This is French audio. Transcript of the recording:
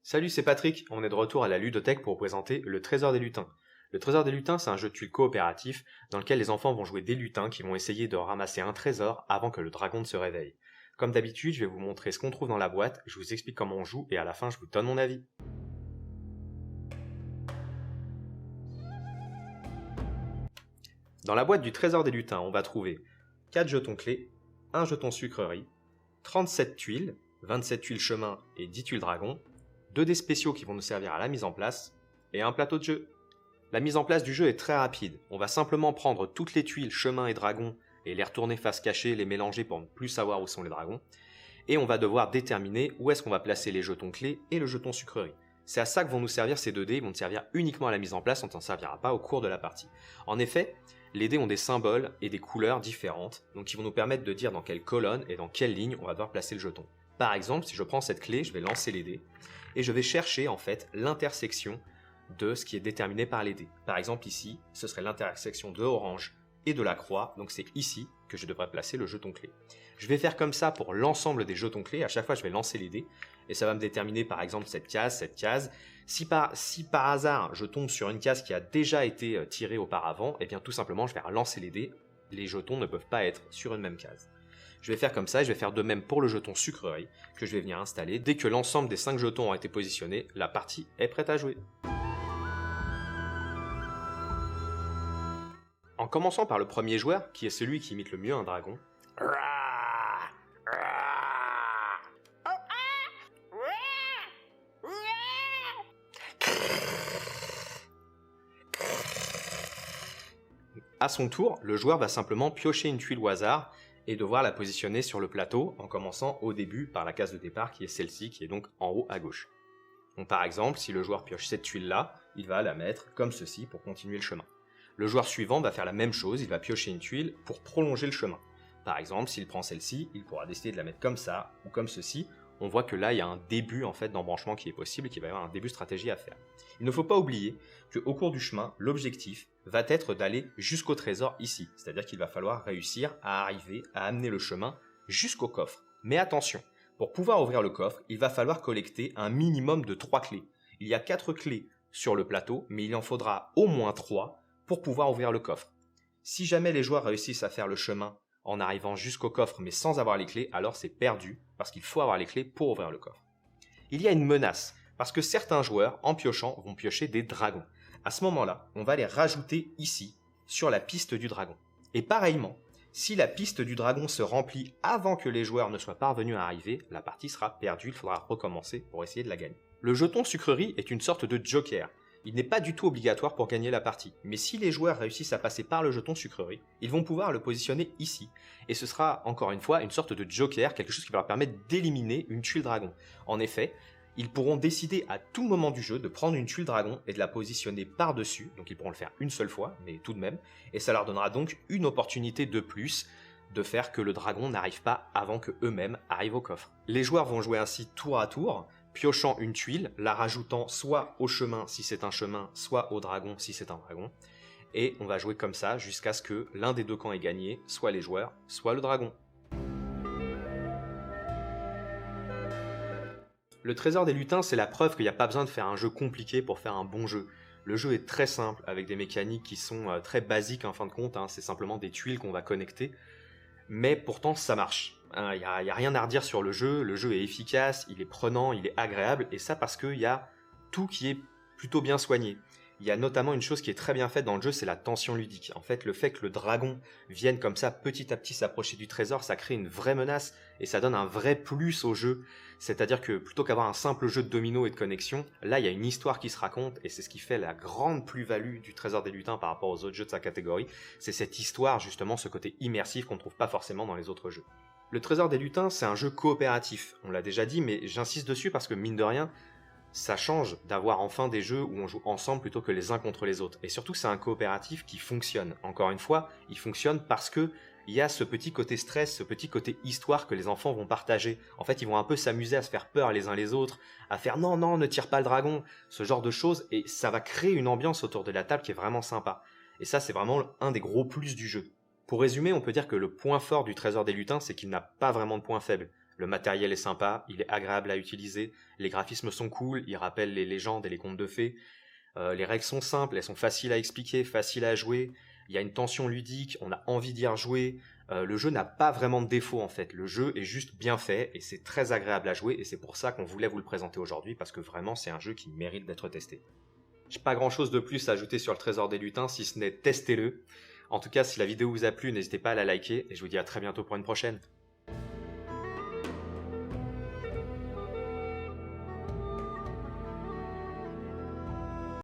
Salut, c'est Patrick, on est de retour à la ludothèque pour vous présenter le Trésor des lutins. Le Trésor des lutins, c'est un jeu de tuiles coopératif dans lequel les enfants vont jouer des lutins qui vont essayer de ramasser un trésor avant que le dragon ne se réveille. Comme d'habitude, je vais vous montrer ce qu'on trouve dans la boîte, je vous explique comment on joue et à la fin je vous donne mon avis. Dans la boîte du Trésor des lutins, on va trouver 4 jetons clés, 1 jeton sucrerie, 37 tuiles, 27 tuiles chemin et 10 tuiles dragon, 2 dés spéciaux qui vont nous servir à la mise en place, et un plateau de jeu. La mise en place du jeu est très rapide, on va simplement prendre toutes les tuiles chemin et dragon et les retourner face cachée, les mélanger pour ne plus savoir où sont les dragons, et on va devoir déterminer où est-ce qu'on va placer les jetons clés et le jeton sucrerie. C'est à ça que vont nous servir ces 2 dés, ils vont nous servir uniquement à la mise en place, on ne s'en servira pas au cours de la partie. En effet, les dés ont des symboles et des couleurs différentes, donc qui vont nous permettre de dire dans quelle colonne et dans quelle ligne on va devoir placer le jeton. Par exemple, si je prends cette clé, je vais lancer les dés, et je vais chercher en fait l'intersection de ce qui est déterminé par les dés. Par exemple ici, ce serait l'intersection de orange et de la croix, donc c'est ici que je devrais placer le jeton clé. Je vais faire comme ça pour l'ensemble des jetons clés, à chaque fois je vais lancer les dés, et ça va me déterminer par exemple cette case. Si par hasard je tombe sur une case qui a déjà été tirée auparavant, et bien tout simplement je vais relancer les dés, les jetons ne peuvent pas être sur une même case. Je vais faire comme ça et je vais faire de même pour le jeton sucrerie que je vais venir installer. Dès que l'ensemble des 5 jetons ont été positionnés, la partie est prête à jouer. En commençant par le premier joueur, qui est celui qui imite le mieux un dragon, à son tour, le joueur va simplement piocher une tuile au hasard et devoir la positionner sur le plateau en commençant au début par la case de départ qui est celle-ci, qui est donc en haut à gauche. Donc par exemple, si le joueur pioche cette tuile-là, il va la mettre comme ceci pour continuer le chemin. Le joueur suivant va faire la même chose, il va piocher une tuile pour prolonger le chemin. Par exemple, s'il prend celle-ci, il pourra décider de la mettre comme ça ou comme ceci. On voit que là, il y a un début en fait d'embranchement qui est possible et qu'il va y avoir un début stratégie à faire. Il ne faut pas oublier qu'au cours du chemin, l'objectif va être d'aller jusqu'au trésor ici. C'est-à-dire qu'il va falloir réussir à arriver à amener le chemin jusqu'au coffre. Mais attention, pour pouvoir ouvrir le coffre, il va falloir collecter un minimum de 3 clés. Il y a 4 clés sur le plateau, mais il en faudra au moins 3 pour pouvoir ouvrir le coffre. Si jamais les joueurs réussissent à faire le chemin en arrivant jusqu'au coffre mais sans avoir les clés, alors c'est perdu parce qu'il faut avoir les clés pour ouvrir le coffre. Il y a une menace parce que certains joueurs, en piochant, vont piocher des dragons. À ce moment-là, on va les rajouter ici, sur la piste du dragon. Et pareillement, si la piste du dragon se remplit avant que les joueurs ne soient parvenus à arriver, la partie sera perdue, il faudra recommencer pour essayer de la gagner. Le jeton sucrerie est une sorte de joker. Il n'est pas du tout obligatoire pour gagner la partie, mais si les joueurs réussissent à passer par le jeton sucrerie, ils vont pouvoir le positionner ici, et ce sera encore une fois une sorte de joker, quelque chose qui va leur permettre d'éliminer une tuile dragon. En effet, ils pourront décider à tout moment du jeu de prendre une tuile dragon et de la positionner par-dessus, donc ils pourront le faire une seule fois, mais tout de même, et ça leur donnera donc une opportunité de plus de faire que le dragon n'arrive pas avant que eux-mêmes arrivent au coffre. Les joueurs vont jouer ainsi tour à tour, piochant une tuile, la rajoutant soit au chemin si c'est un chemin, soit au dragon si c'est un dragon, et on va jouer comme ça jusqu'à ce que l'un des deux camps ait gagné, soit les joueurs, soit le dragon. Le Trésor des lutins, c'est la preuve qu'il n'y a pas besoin de faire un jeu compliqué pour faire un bon jeu. Le jeu est très simple, avec des mécaniques qui sont très basiques en fin de compte, c'est simplement des tuiles qu'on va connecter, mais pourtant ça marche. Il n'y a rien à redire sur le jeu est efficace, il est prenant, il est agréable, et ça parce qu'il y a tout qui est plutôt bien soigné. Il y a notamment une chose qui est très bien faite dans le jeu, c'est la tension ludique. En fait, le fait que le dragon vienne comme ça petit à petit s'approcher du trésor, ça crée une vraie menace et ça donne un vrai plus au jeu. C'est-à-dire que plutôt qu'avoir un simple jeu de domino et de connexion, là il y a une histoire qui se raconte et c'est ce qui fait la grande plus-value du Trésor des lutins par rapport aux autres jeux de sa catégorie. C'est cette histoire, justement, ce côté immersif qu'on ne trouve pas forcément dans les autres jeux. Le Trésor des lutins, c'est un jeu coopératif. On l'a déjà dit, mais j'insiste dessus parce que mine de rien, ça change d'avoir enfin des jeux où on joue ensemble plutôt que les uns contre les autres. Et surtout, c'est un coopératif qui fonctionne. Encore une fois, il fonctionne parce que il y a ce petit côté stress, ce petit côté histoire que les enfants vont partager. En fait, ils vont un peu s'amuser à se faire peur les uns les autres, à faire non, non, ne tire pas le dragon, ce genre de choses, et ça va créer une ambiance autour de la table qui est vraiment sympa. Et ça, c'est vraiment un des gros plus du jeu. Pour résumer, on peut dire que le point fort du Trésor des lutins, c'est qu'il n'a pas vraiment de point faible. Le matériel est sympa, il est agréable à utiliser, les graphismes sont cool, ils rappellent les légendes et les contes de fées. Les règles sont simples, elles sont faciles à expliquer, faciles à jouer. Il y a une tension ludique, on a envie d'y rejouer. Le jeu n'a pas vraiment de défaut en fait. Le jeu est juste bien fait et c'est très agréable à jouer et c'est pour ça qu'on voulait vous le présenter aujourd'hui parce que vraiment c'est un jeu qui mérite d'être testé. J'ai pas grand chose de plus à ajouter sur le Trésor des Lutins si ce n'est testez-le. En tout cas, si la vidéo vous a plu, n'hésitez pas à la liker et je vous dis à très bientôt pour une prochaine.